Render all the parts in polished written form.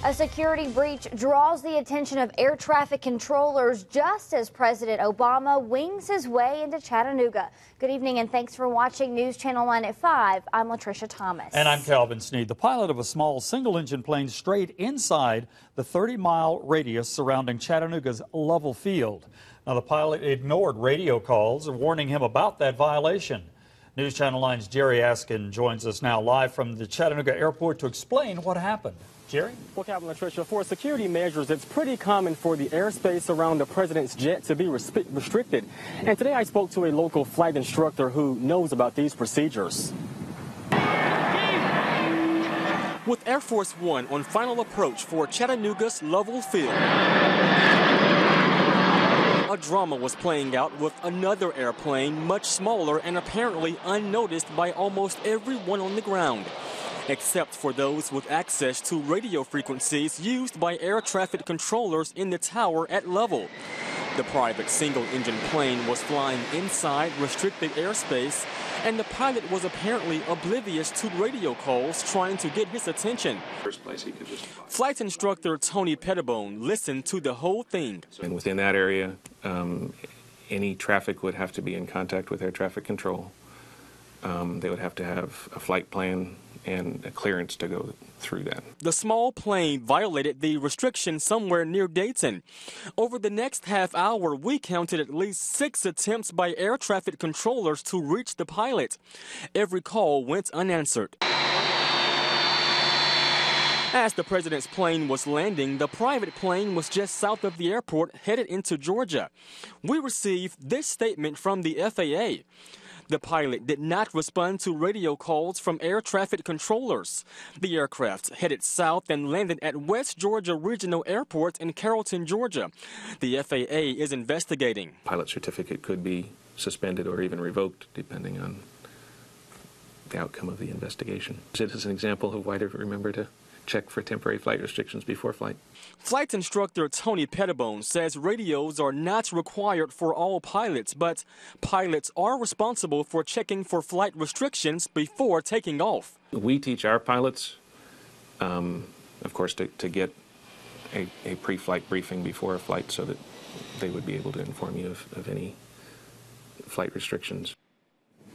A security breach draws the attention of air traffic controllers just as President Obama wings his way into Chattanooga. Good evening and thanks for watching News Channel 9 at 5. I'm Latricia Thomas. And I'm Calvin Sneed. The pilot of a small single-engine plane strayed inside the 30-mile radius surrounding Chattanooga's Lovell field. Now, the pilot ignored radio calls warning him about that violation. News Channel 9's Jerry Askin joins us now live from the Chattanooga airport to explain what happened. Jerry? Well, Captain Latricia, for security measures, it's pretty common for the airspace around the president's jet to be restricted. And today I spoke to a local flight instructor who knows about these procedures. With Air Force One on final approach for Chattanooga's Lovell field, a drama was playing out with another airplane much smaller and apparently unnoticed by almost everyone on the ground, except for those with access to radio frequencies used by air traffic controllers in the tower at Lovell. The private single-engine plane was flying inside restricted airspace, and the pilot was apparently oblivious to radio calls trying to get his attention. Flight instructor Todd Pettibone listened to the whole thing. And within that area, any traffic would have to be in contact with air traffic control. They would have to have a flight plan and a clearance to go through that. The small plane violated the restriction somewhere near Dayton. Over the next half hour, we counted at least 6 attempts by air traffic controllers to reach the pilot. Every call went unanswered. As the president's plane was landing, the private plane was just south of the airport, headed into Georgia. We received this statement from the FAA. The pilot did not respond to radio calls from air traffic controllers. The aircraft headed south and landed at West Georgia Regional Airport in Carrollton, Georgia. The FAA is investigating. Pilot certificate could be suspended or even revoked depending on the outcome of the investigation. It is an example of why to remember to check for temporary flight restrictions before flight. Flight instructor Todd Pettibone says radios are not required for all pilots, but pilots are responsible for checking for flight restrictions before taking off. We teach our pilots, of course, to get a pre-flight briefing before a flight so that they would be able to inform you of any flight restrictions.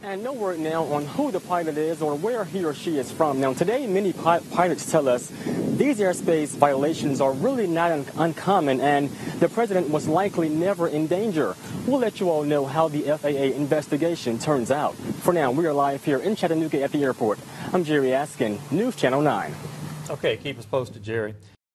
And no word now on who the pilot is or where he or she is from. Now, today, many pilots tell us these airspace violations are really not uncommon, and the president was likely never in danger. We'll let you all know how the FAA investigation turns out. For now, we are live here in Chattanooga at the airport. I'm Jerry Askin, News Channel 9. Okay, keep us posted, Jerry.